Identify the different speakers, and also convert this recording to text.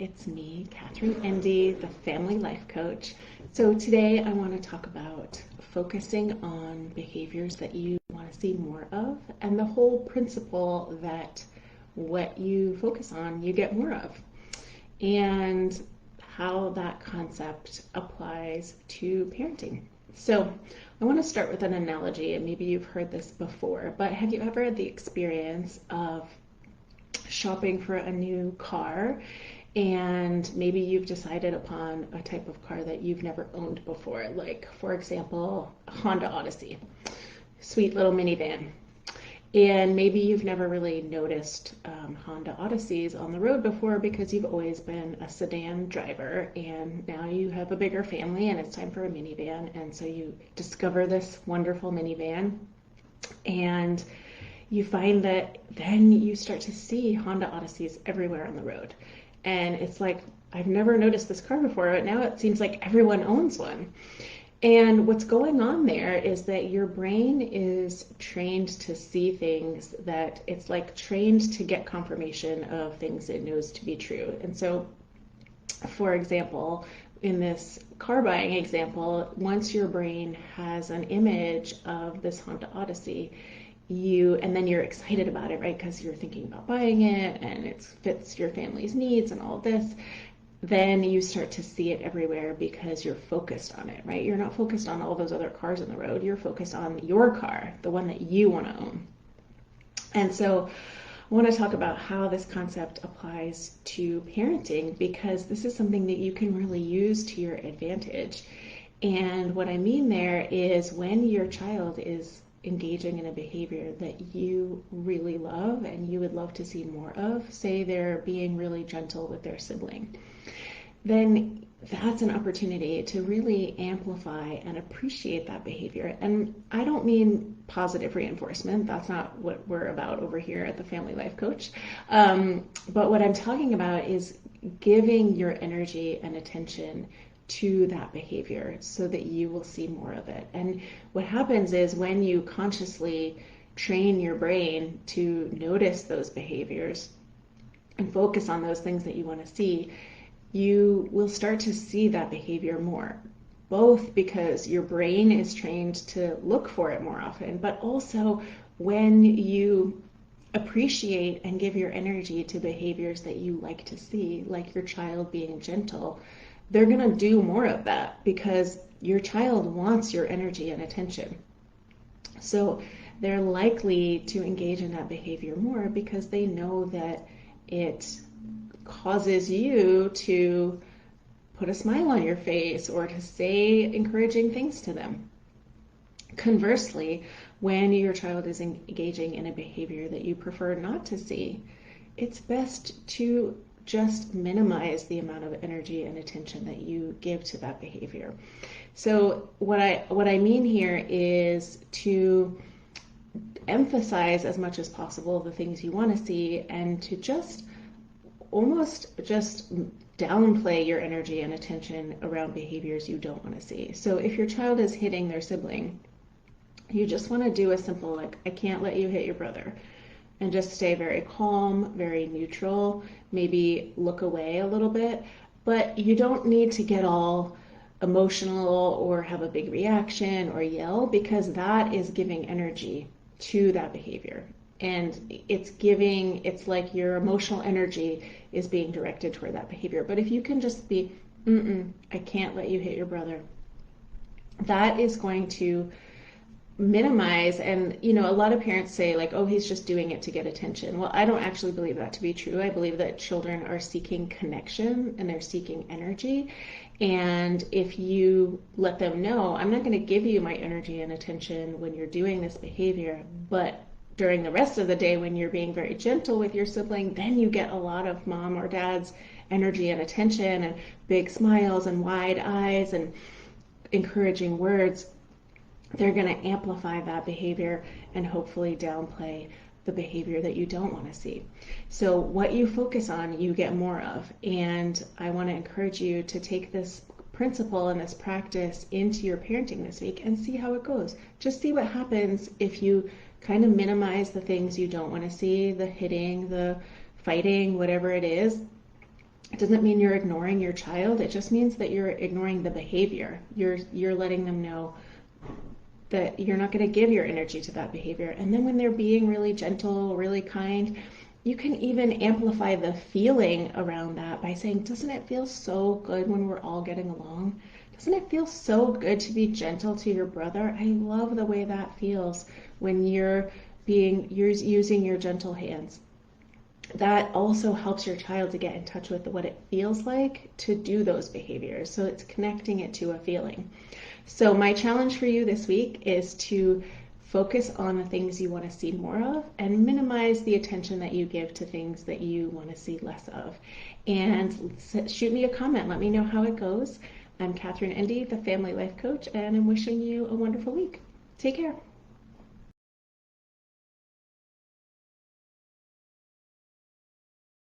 Speaker 1: It's me, Catherine Endy, the Family Life Coach. So today I want to talk about focusing on behaviors that you want to see more of and the whole principle that what you focus on, you get more of, and how that concept applies to parenting. So I want to start with an analogy, and maybe you've heard this before, but have you ever had the experience of shopping for a new car, and maybe you've decided upon a type of car that you've never owned before, like, for example, a Honda Odyssey, sweet little minivan. And maybe you've never really noticed Honda Odysseys on the road before because you've always been a sedan driver, and now you have a bigger family and it's time for a minivan, and so you discover this wonderful minivan, and you find that then you start to see Honda Odysseys everywhere on the road. And it's like, I've never noticed this car before, but now it seems like everyone owns one. And what's going on there is that your brain is trained to see things, that it's like trained to get confirmation of things it knows to be true. And so, for example, in this car buying example, once your brain has an image of this Honda Odyssey, and then you're excited about it, right? Because you're thinking about buying it and it fits your family's needs and all of this. Then you start to see it everywhere because you're focused on it, right? You're not focused on all those other cars on the road. You're focused on your car, the one that you want to own. And so I want to talk about how this concept applies to parenting, because this is something that you can really use to your advantage. And what I mean there is when your child is engaging in a behavior that you really love and you would love to see more of, say they're being really gentle with their sibling, then that's an opportunity to really amplify and appreciate that behavior. And I don't mean positive reinforcement. That's not what we're about over here at the Family Life Coach. But what I'm talking about is giving your energy and attention to that behavior so that you will see more of it. And what happens is when you consciously train your brain to notice those behaviors and focus on those things that you want to see, you will start to see that behavior more, both because your brain is trained to look for it more often, but also when you appreciate and give your energy to behaviors that you like to see, like your child being gentle, they're going to do more of that because your child wants your energy and attention. So they're likely to engage in that behavior more because they know that it causes you to put a smile on your face or to say encouraging things to them. Conversely, when your child is engaging in a behavior that you prefer not to see, it's best to just minimize the amount of energy and attention that you give to that behavior. So what I mean here is to emphasize as much as possible the things you want to see, and to just downplay your energy and attention around behaviors you don't want to see. So if your child is hitting their sibling, you just want to do a simple, like, I can't let you hit your brother. And just stay very calm, very neutral, maybe look away a little bit, but you don't need to get all emotional or have a big reaction or yell, because that is giving energy to that behavior. And it's like your emotional energy is being directed toward that behavior. But if you can just be, I can't let you hit your brother, that is going to minimize. And a lot of parents say, like, oh, he's just doing it to get attention. Well, I don't actually believe that to be true. I believe that children are seeking connection and they're seeking energy. And if you let them know, I'm not going to give you my energy and attention when you're doing this behavior, but during the rest of the day when you're being very gentle with your sibling, then you get a lot of mom or dad's energy and attention and big smiles and wide eyes and encouraging words. They're going to amplify that behavior and hopefully downplay the behavior that you don't want to see. So what you focus on, you get more of. And I want to encourage you to take this principle and this practice into your parenting this week and see how it goes. Just see what happens if you kind of minimize the things you don't want to see, the hitting, the fighting, whatever it is, It doesn't mean you're ignoring your child. It just means that you're ignoring the behavior. You're letting them know that you're not going to give your energy to that behavior. And then when they're being really gentle, really kind, you can even amplify the feeling around that by saying, doesn't it feel so good when we're all getting along? Doesn't it feel so good to be gentle to your brother? I love the way that feels when you're using your gentle hands. That also helps your child to get in touch with what it feels like to do those behaviors. So it's connecting it to a feeling. So my challenge for you this week is to focus on the things you want to see more of and minimize the attention that you give to things that you want to see less of. And shoot me a comment. Let me know how it goes. I'm Catherine Endy, the Family Life Coach, and I'm wishing you a wonderful week. Take care.